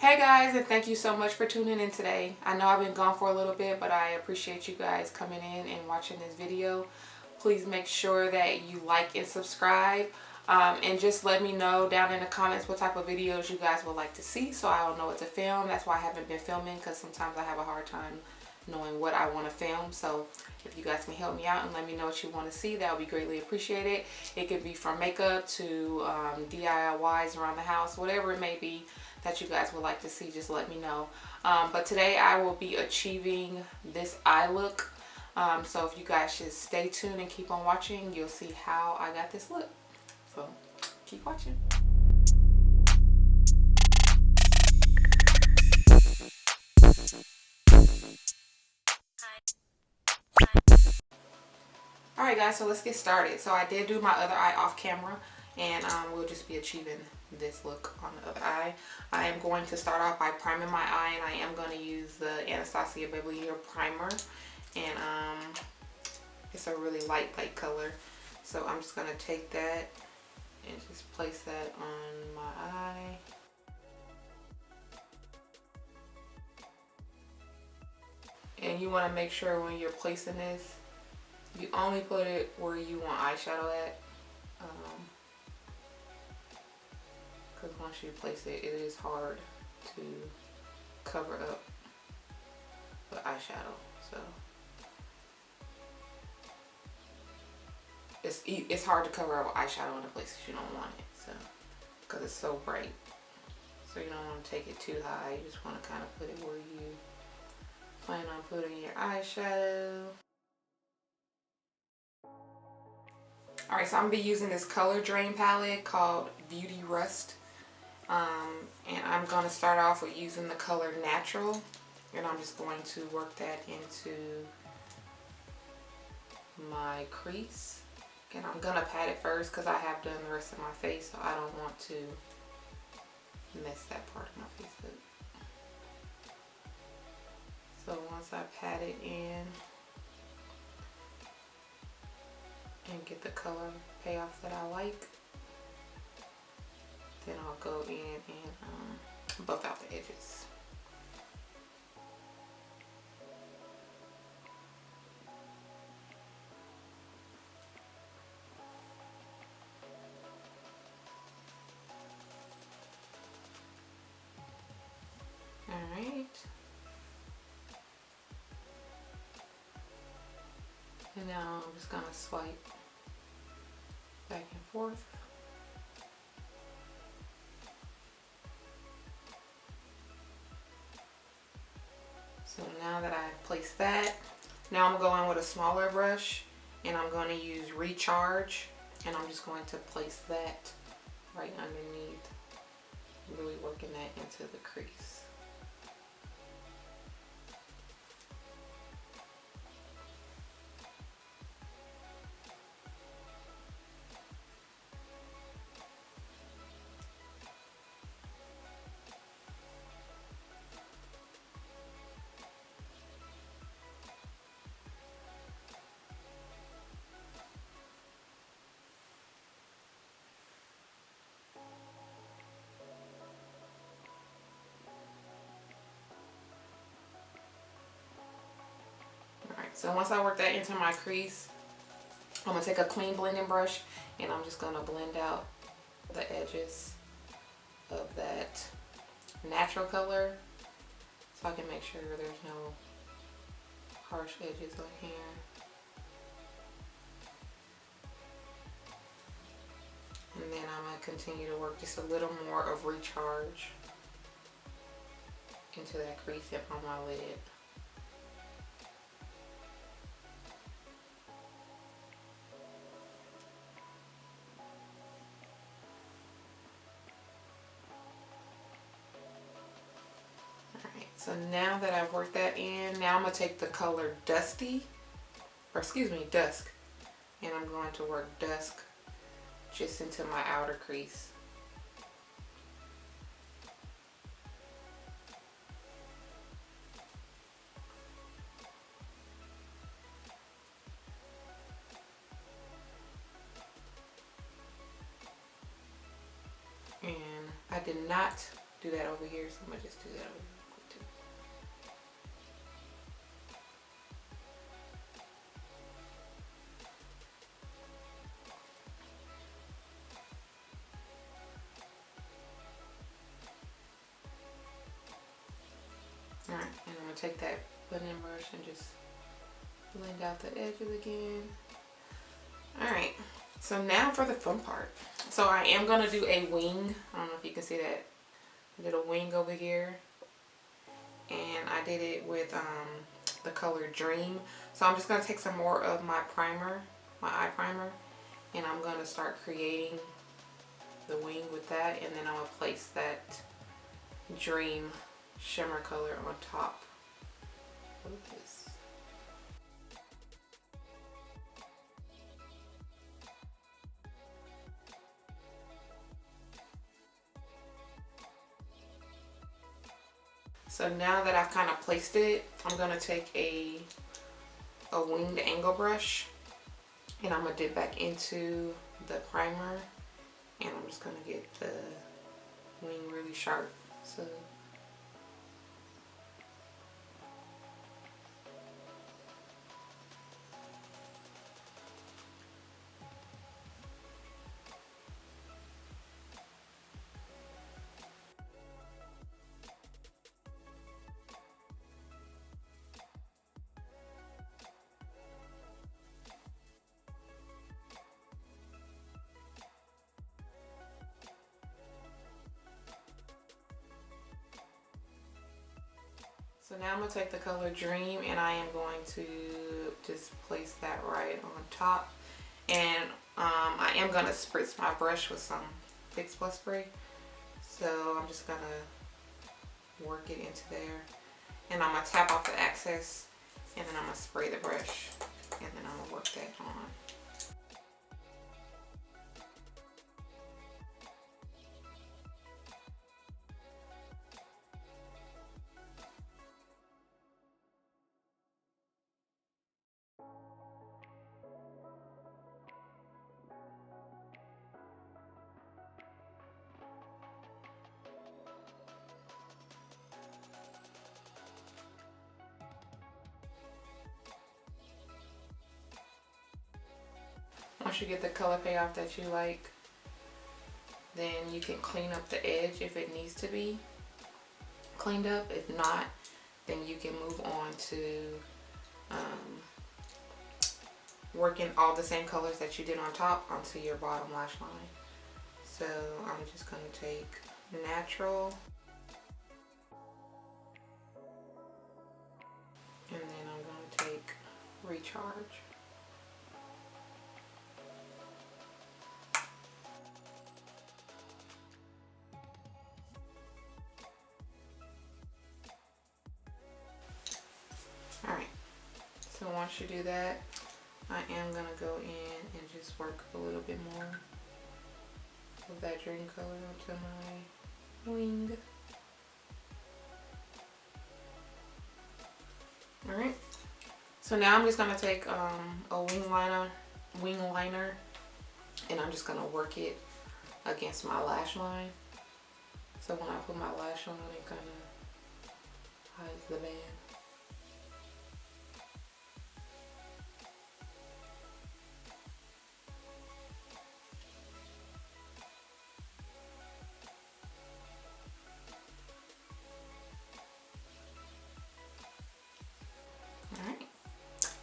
Hey guys, and thank you so much for tuning in today. I know I've been gone for a little bit, but I appreciate you guys coming in and watching this video. Please make sure that you like and subscribe, and just let me know down in the comments what type of videos you guys would like to see so I'll know what to film. That's why I haven't been filming, because sometimes I have a hard time knowing what I want to film. So if you guys can help me out and let me know what you want to see, that would be greatly appreciated. It could be from makeup to DIYs around the house, whatever it may be that you guys would like to see, just let me know. But today I will be achieving this eye look. So if you guys just stay tuned and keep on watching, you'll see how I got this look. So keep watching. Alright guys, so let's get started. So I did do my other eye off camera, and we'll just be achieving this look on the other eye. I am going to start off by priming my eye, and I am going to use the Anastasia Beverly Hills primer, and it's a really light color. So I'm just going to take that and just place that on my eye. And you want to make sure when you're placing this, you only put it where you want eyeshadow at. Because once you place it, it is hard to cover up the eyeshadow. So it's hard to cover up eyeshadow in the places you don't want it. So because it's so bright. So you don't want to take it too high. You just want to kind of put it where you plan on putting your eyeshadow. Alright, so I'm going to be using this color drain palette called Beauty Rust. And I'm going to start off with using the color Natural. And I'm just going to work that into my crease. And I'm going to pat it first because I have done the rest of my face. So I don't want to mess that part of my face up. So once I pat it in and get the color payoff that I like, then I'll go in and buff out the edges. Alright. And now I'm just going to swipe back and forth. So now that I've placed that, now I'm going to go in with a smaller brush, and I'm going to use Recharge, and I'm just going to place that right underneath, really working that into the crease. So once I work that into my crease, I'm going to take a clean blending brush, and I'm just going to blend out the edges of that natural color so I can make sure there's no harsh edges on here. And then I'm going to continue to work just a little more of Recharge into that crease and on my lid. So now that I've worked that in, now I'm going to take the color Dusk, and I'm going to work Dusk just into my outer crease. And I did not do that over here, so I'm gonna just do that over here real quick too. Alright, and I'm gonna take that blending brush and just blend out the edges again. Alright, so now for the fun part. So I am gonna do a wing. I don't know if you can see that. I did a wing over here, and I did it with the color Dream. So I'm just gonna take some more of my primer, my eye primer, and I'm gonna start creating the wing with that, and then I'm gonna place that Dream shimmer color on top of this. So now that I've kind of placed it, I'm gonna take a winged angle brush, and I'm gonna dip back into the primer, and I'm just gonna get the wing really sharp. So now I'm going to take the color Dream, and I am going to just place that right on top. And I am going to spritz my brush with some Fix Plus spray. So I'm just going to work it into there. And I'm going to tap off the excess, and then I'm going to spray the brush, and then I'm going to work that on. Once you get the color payoff that you like, then you can clean up the edge if it needs to be cleaned up. If not, then you can move on to working all the same colors that you did on top onto your bottom lash line. So I'm just going to take Natural, and then I'm going to take Recharge. Alright, so once you do that, I am going to go in and just work a little bit more of that Dream color onto my wing. Alright, so now I'm just going to take a wing liner, and I'm just going to work it against my lash line. So when I put my lash on, it kind of hides the band.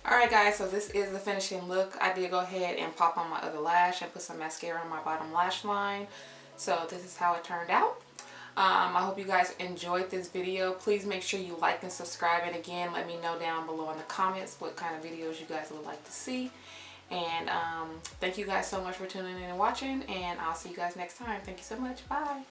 Alright guys, so this is the finishing look. I did go ahead and pop on my other lash and put some mascara on my bottom lash line. So this is how it turned out. I hope you guys enjoyed this video. Please make sure you like and subscribe, and again, let me know down below in the comments what kind of videos you guys would like to see. And thank you guys so much for tuning in and watching, and I'll see you guys next time. Thank you so much. Bye.